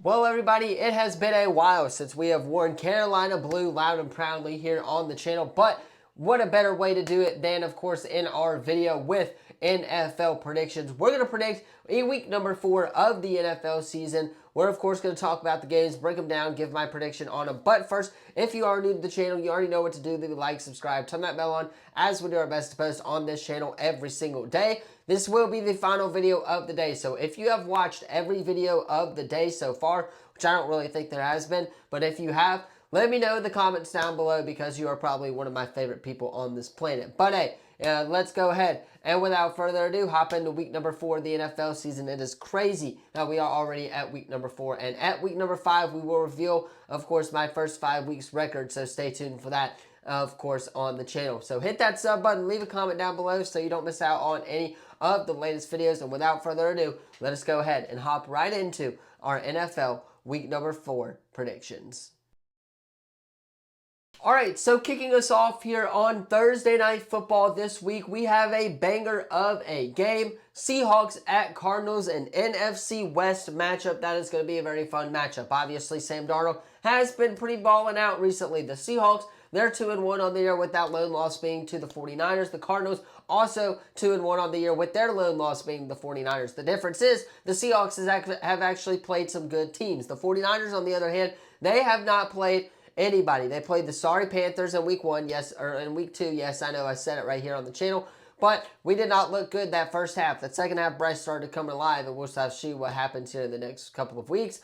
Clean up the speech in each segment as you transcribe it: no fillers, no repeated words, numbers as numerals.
Well, everybody, it has been a while since we have worn Carolina blue loud and proudly here on the channel, but what a better way to do it than, of course, in our video with NFL predictions. We're going to predict week number 4 of the NFL season. We're, of course, going to talk about the games, break them down, give my prediction on them. But first, if you are new to the channel, you already know what to do. Leave a like, subscribe, turn that bell on, as we do our best to post on this channel every single day. This will be the final video of the day. So if you have watched every video of the day so far, which I don't really think there has been, but if you have, let me know in the comments down below because you are probably one of my favorite people on this planet. But hey, let's go ahead and without further ado, hop into week number 4 of the NFL season. It is crazy that we are already at week number 4. And at week number 5, we will reveal, of course, my first 5 weeks record. So stay tuned for that, of course, on the channel. So hit that sub button, leave a comment down below so you don't miss out on any of the latest videos. And without further ado, let us go ahead and hop right into our NFL week number 4 predictions. All right, so kicking us off here on Thursday Night Football this week, we have a banger of a game. Seahawks at Cardinals, an NFC West matchup. That is going to be a very fun matchup. Obviously, Sam Darnold has been pretty balling out recently. The Seahawks, they're 2-1 on the year with that lone loss being to the 49ers. The Cardinals also 2-1 on the year with their lone loss being the 49ers. The difference is the Seahawks have actually played some good teams. The 49ers, on the other hand, they have not played anybody. They played the sorry Panthers in week 1, yes, or in week 2, yes, I know I said it right here on the channel, but we did not look good that first half. That second half, Bryce started to come alive, and we'll see what happens here in the next couple of weeks.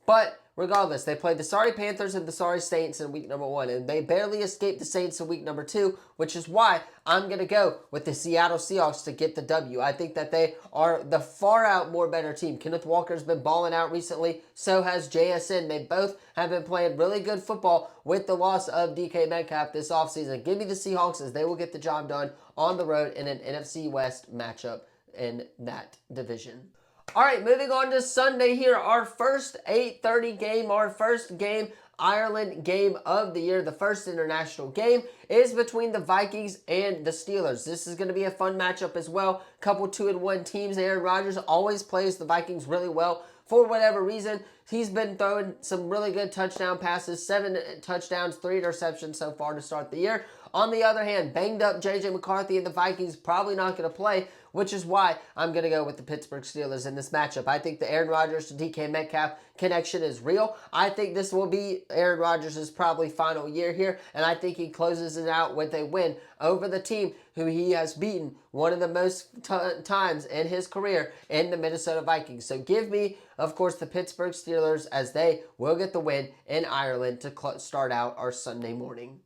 But regardless, they played the sorry Panthers and the sorry Saints in week number 1, and they barely escaped the Saints in week number 2, which is why I'm going to go with the Seattle Seahawks to get the W. I think that they are the far out more better team. Kenneth Walker's been balling out recently, so has JSN. They both have been playing really good football with the loss of DK Metcalf this offseason. Give me the Seahawks as they will get the job done on the road in an NFC West matchup in that division. All right, moving on to Sunday here, our first 8:30 game, our first game, Ireland game of the year. The first international game is between the Vikings and the Steelers. This is going to be a fun matchup as well. Couple 2-1 teams. Aaron Rodgers always plays the Vikings really well. For whatever reason, he's been throwing some really good touchdown passes, 7 touchdowns, 3 interceptions so far to start the year. On the other hand, banged up J.J. McCarthy and the Vikings probably not going to play, which is why I'm going to go with the Pittsburgh Steelers in this matchup. I think the Aaron Rodgers to DK Metcalf connection is real. I think this will be Aaron Rodgers' probably final year here, and I think he closes it out with a win over the team who he has beaten one of the most times in his career in the Minnesota Vikings. So give me, of course, the Pittsburgh Steelers as they will get the win in Ireland to start out our Sunday morning.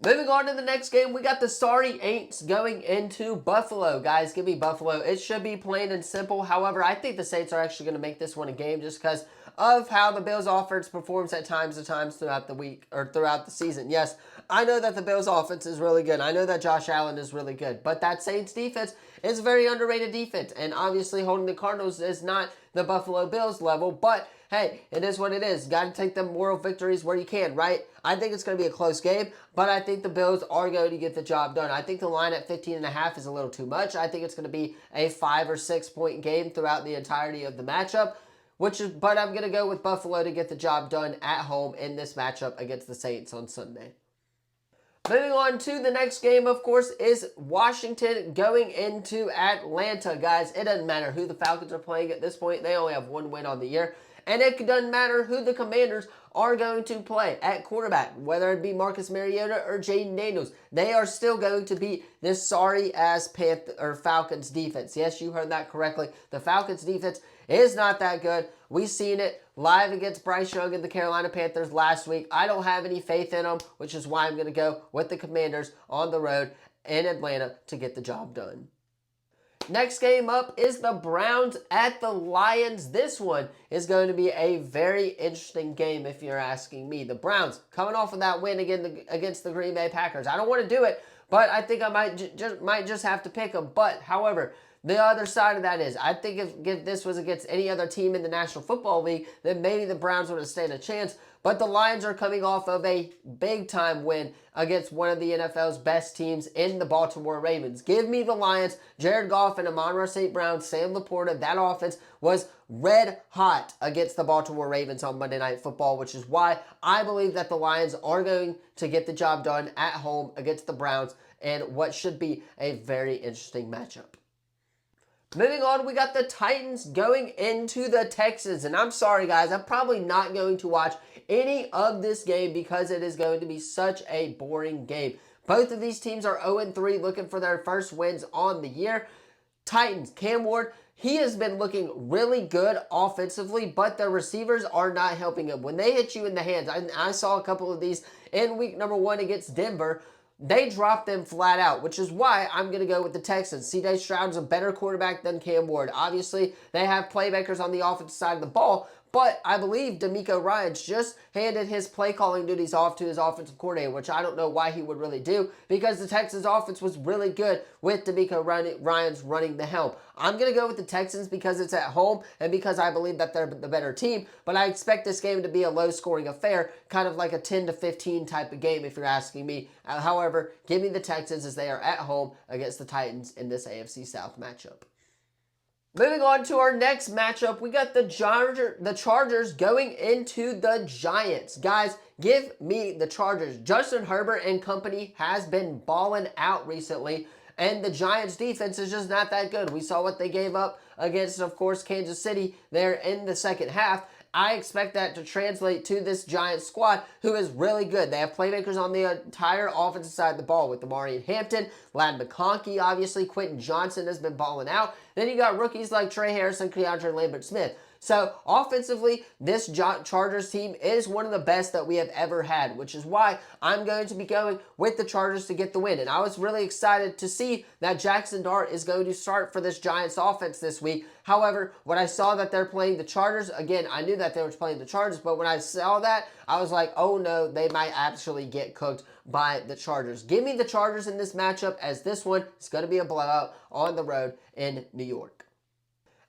Moving on to the next game, we got the sorry Aints going into Buffalo. Guys, give me Buffalo. It should be plain and simple. However, I think the Saints are actually going to make this one a game just because of how the Bills offense performs at times throughout the week or throughout the season. Yes, I know that the Bills offense is really good. I know that Josh Allen is really good, but that Saints defense is a very underrated defense. And obviously holding the Cardinals is not the Buffalo Bills level, but hey, it is what it is. Got to take them moral victories where you can, right? I think it's going to be a close game, but I think the Bills are going to get the job done. I think the line at 15.5 is a little too much. I think it's going to be a 5 or 6 point game throughout the entirety of the matchup, but I'm going to go with Buffalo to get the job done at home in this matchup against the Saints on Sunday. Moving on to the next game, of course, is Washington going into Atlanta. Guys, it doesn't matter who the Falcons are playing at this point. They only have 1 win on the year. And it doesn't matter who the Commanders are going to play at quarterback, whether it be Marcus Mariota or Jaden Daniels. They are still going to beat this sorry-ass Falcons defense. Yes, you heard that correctly. The Falcons defense is not that good. We've seen it live against Bryce Young and the Carolina Panthers last week. I don't have any faith in them, which is why I'm going to go with the Commanders on the road in Atlanta to get the job done. Next game up is the Browns at the Lions. This one is going to be a very interesting game if you're asking me. The Browns coming off of that win against the Green Bay Packers. I don't want to do it, but I think I might just have to pick them. But, however, The other side of that is, I think if this was against any other team in the National Football League, then maybe the Browns would have stayed a chance. But the Lions are coming off of a big-time win against one of the NFL's best teams in the Baltimore Ravens. Give me the Lions. Jared Goff and Amon-Ra St. Brown, Sam Laporta, that offense was red hot against the Baltimore Ravens on Monday Night Football, which is why I believe that the Lions are going to get the job done at home against the Browns in what should be a very interesting matchup. Moving on, we got the Titans going into the Texans. And I'm sorry, guys, I'm probably not going to watch any of this game because it is going to be such a boring game. Both of these teams are 0-3, looking for their first wins on the year. Titans, Cam Ward, he has been looking really good offensively, but the receivers are not helping him. When they hit you in the hands, I saw a couple of these in week number 1 against Denver. They dropped them flat out, which is why I'm going to go with the Texans. C.J. Stroud is a better quarterback than Cam Ward. Obviously, they have playmakers on the offensive side of the ball, but I believe DeMeco Ryans just handed his play calling duties off to his offensive coordinator, which I don't know why he would really do, because the Texans offense was really good with DeMeco Ryans running the helm. I'm going to go with the Texans because it's at home and because I believe that they're the better team, but I expect this game to be a low-scoring affair, kind of like a 10-15 type of game if you're asking me. However, give me the Texans as they are at home against the Titans in this AFC South matchup. Moving on to our next matchup, we got the Chargers going into the Giants. Guys, give me the Chargers. Justin Herbert and company has been balling out recently, and the Giants defense is just not that good. We saw what they gave up against, of course, Kansas City there in the second half. I expect that to translate to this Giants squad, who is really good. They have playmakers on the entire offensive side of the ball with Amari Hampton, Ladd McConkey, obviously. Quentin Johnson has been balling out. Then you got rookies like Trey Harrison, Keandre Lambert-Smith. So, offensively, this Chargers team is one of the best that we have ever had, which is why I'm going to be going with the Chargers to get the win. And I was really excited to see that Jackson Dart is going to start for this Giants offense this week. However, when I saw that they're playing the Chargers, again, I knew that they were playing the Chargers, but when I saw that, I was like, oh no, they might actually get cooked by the Chargers. Give me the Chargers in this matchup, as this one is going to be a blowout on the road in New York.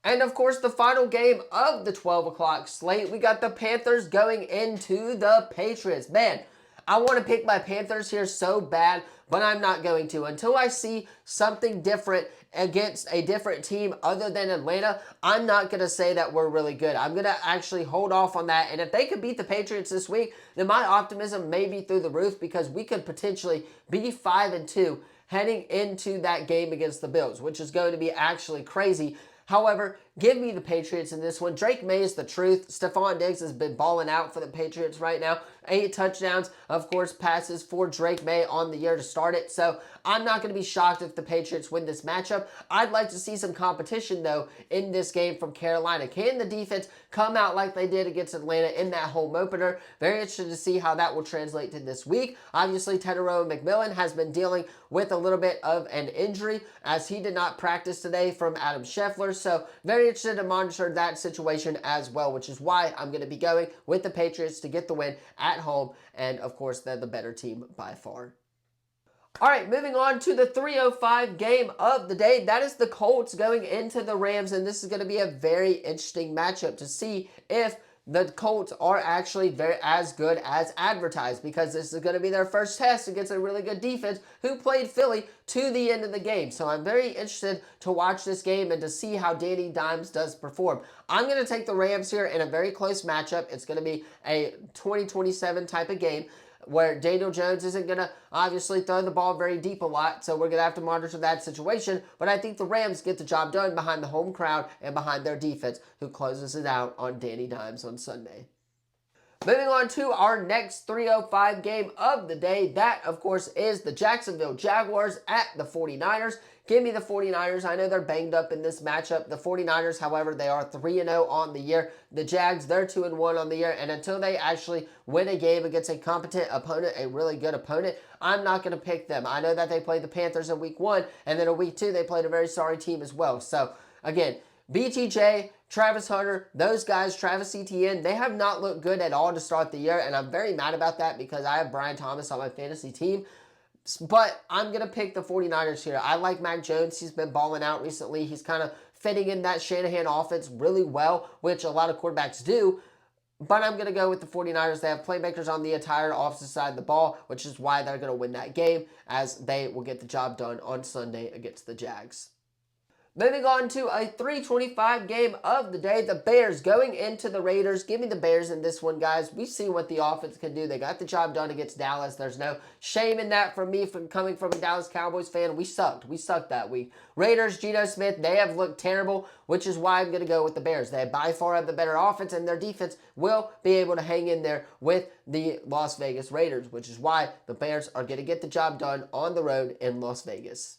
And of course, the final game of the 12 o'clock slate, we got the Panthers going into the Patriots. Man, I want to pick my Panthers here so bad, but I'm not going to. Until I see something different against a different team other than Atlanta, I'm not going to say that we're really good. I'm going to actually hold off on that. And if they could beat the Patriots this week, then my optimism may be through the roof, because we could potentially be 5-2 heading into that game against the Bills, which is going to be actually crazy. However, give me the Patriots in this one. Drake May is the truth. Stephon Diggs has been balling out for the Patriots right now. 8 touchdowns, of course, passes for Drake May on the year to start it. So I'm not going to be shocked if the Patriots win this matchup. I'd like to see some competition, though, in this game from Carolina. Can the defense come out like they did against Atlanta in that home opener? Very interested to see how that will translate to this week. Obviously, Tetairoa McMillan has been dealing with a little bit of an injury, as he did not practice today from Adam Scheffler. So very interested to monitor that situation as well, which is why I'm going to be going with the Patriots to get the win at home. And of course, they're the better team by far. All right, moving on to the 3:05 game of the day. That is the Colts going into the Rams, and this is going to be a very interesting matchup to see if the Colts are actually as good as advertised, because this is going to be their first test against a really good defense who played Philly to the end of the game. So I'm very interested to watch this game and to see how Danny Dimes does perform. I'm going to take the Rams here in a very close matchup. It's going to be a 20-27 type of game, where Daniel Jones isn't going to obviously throw the ball very deep a lot, so we're going to have to monitor that situation. But I think the Rams get the job done behind the home crowd and behind their defense, who closes it out on Danny Dimes on Sunday. Moving on to our next 3:05 game of the day. That, of course, is the Jacksonville Jaguars at the 49ers. Give me the 49ers. I know they're banged up in this matchup. The 49ers, however, they are 3-0 on the year. The Jags, they're 2-1 on the year. And until they actually win a game against a competent opponent, a really good opponent, I'm not going to pick them. I know that they played the Panthers in week 1, and then in week 2, they played a very sorry team as well. So, again, BTJ, Travis Hunter, those guys, Travis Etienne, they have not looked good at all to start the year, and I'm very mad about that because I have Brian Thomas on my fantasy team. But I'm going to pick the 49ers here. I like Mac Jones. He's been balling out recently. He's kind of fitting in that Shanahan offense really well, which a lot of quarterbacks do. But I'm going to go with the 49ers. They have playmakers on the entire offensive side of the ball, which is why they're going to win that game, as they will get the job done on Sunday against the Jags. Moving on to a 3:25 game of the day, the Bears going into the Raiders. Give me the Bears in this one, guys. We've seen what the offense can do. They got the job done against Dallas. There's no shame in that for me from coming from a Dallas Cowboys fan. We sucked. We sucked that week. Raiders, Geno Smith, they have looked terrible, which is why I'm going to go with the Bears. They by far have the better offense, and their defense will be able to hang in there with the Las Vegas Raiders, which is why the Bears are going to get the job done on the road in Las Vegas.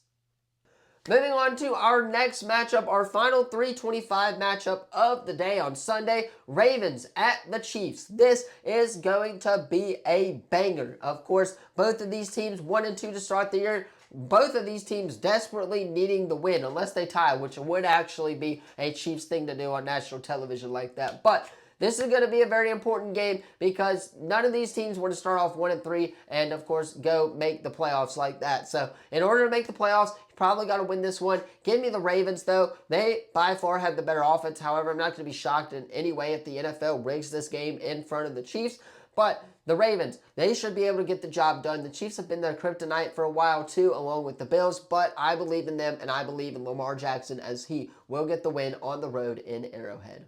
Moving on to our next matchup, our final 3:25 matchup of the day on Sunday, Ravens at the Chiefs. This is going to be a banger. Of course, both of these teams 1-2 to start the year. Both of these teams desperately needing the win, unless they tie, which would actually be a Chiefs thing to do on national television like that. But this is going to be a very important game because none of these teams want to start off 1-3 and, of course, go make the playoffs like that. So, in order to make the playoffs, you probably got to win this one. Give me the Ravens, though. They, by far, have the better offense. However, I'm not going to be shocked in any way if the NFL rigs this game in front of the Chiefs. But the Ravens, they should be able to get the job done. The Chiefs have been their kryptonite for a while, too, along with the Bills. But I believe in them, and I believe in Lamar Jackson as he will get the win on the road in Arrowhead.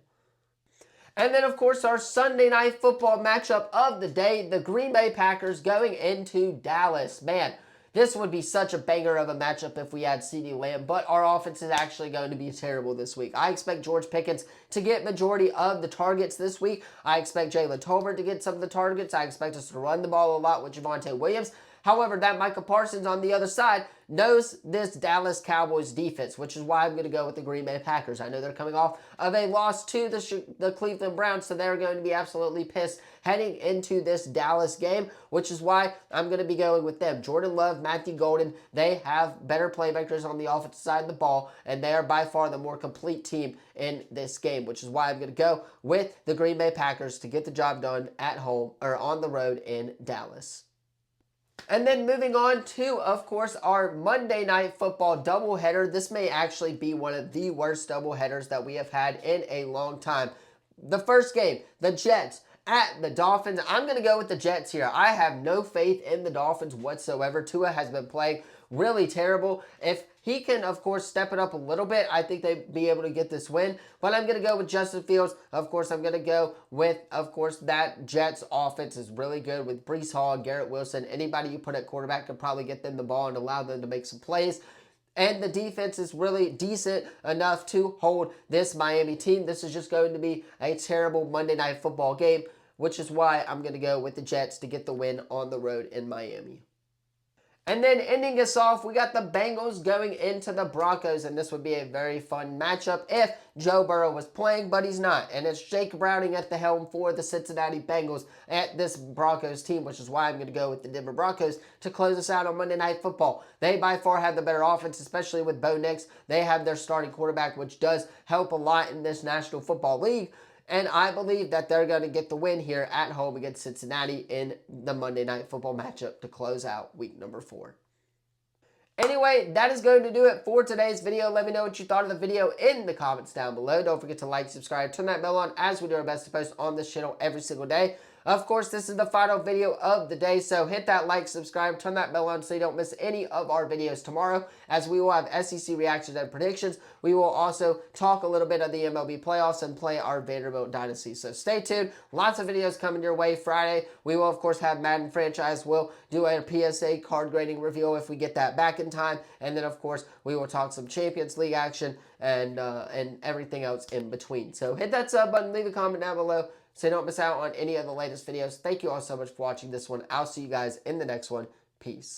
And then, of course, our Sunday night football matchup of the day, the Green Bay Packers going into Dallas. Man, this would be such a banger of a matchup if we had CeeDee Lamb, but our offense is actually going to be terrible this week. I expect George Pickens to get majority of the targets this week. I expect Jalen Tolbert to get some of the targets. I expect us to run the ball a lot with Javonte Williams. However, that Micah Parsons on the other side knows this Dallas Cowboys defense, which is why I'm going to go with the Green Bay Packers. I know they're coming off of a loss to the Cleveland Browns, so they're going to be absolutely pissed heading into this Dallas game, which is why I'm going to be going with them. Jordan Love, Matthew Golden, they have better playmakers on the offensive side of the ball, and they are by far the more complete team in this game, which is why I'm going to go with the Green Bay Packers to get the job done at home or on the road in Dallas. And then moving on to, of course, our Monday Night Football doubleheader. This may actually be one of the worst doubleheaders that we have had in a long time. The first game, the Jets at the Dolphins. I'm going to go with the Jets here. I have no faith in the Dolphins whatsoever. Tua has been playing really terrible. If he can, of course, step it up a little bit, I think they'd be able to get this win. But I'm going to go with Justin Fields. Of course, I'm going to go with, of course, that Jets offense is really good with Breece Hall, Garrett Wilson. Anybody you put at quarterback can probably get them the ball and allow them to make some plays. And the defense is really decent enough to hold this Miami team. This is just going to be a terrible Monday Night Football game, which is why I'm going to go with the Jets to get the win on the road in Miami. And then ending us off, we got the Bengals going into the Broncos, and this would be a very fun matchup if Joe Burrow was playing, but he's not. And it's Jake Browning at the helm for the Cincinnati Bengals at this Broncos team, which is why I'm going to go with the Denver Broncos to close us out on Monday Night Football. They by far have the better offense, especially with Bo Nix. They have their starting quarterback, which does help a lot in this National Football League. And I believe that they're going to get the win here at home against Cincinnati in the Monday Night Football matchup to close out week number 4. Anyway, that is going to do it for today's video. Let me know what you thought of the video in the comments down below. Don't forget to like, subscribe, turn that bell on as we do our best to post on this channel every single day. Of course, this is the final video of the day, so hit that like, subscribe, turn that bell on so you don't miss any of our videos tomorrow, as we will have SEC reactions and predictions. We will also talk a little bit of the MLB playoffs and play our Vanderbilt Dynasty. So stay tuned. Lots of videos coming your way Friday. We will, of course, have Madden Franchise. We'll do a PSA card grading review if we get that back in time. And then, of course, we will talk some Champions League action and everything else in between. So hit that sub button, leave a comment down below, so you don't miss out on any of the latest videos. Thank you all so much for watching this one. I'll see you guys in the next one. Peace.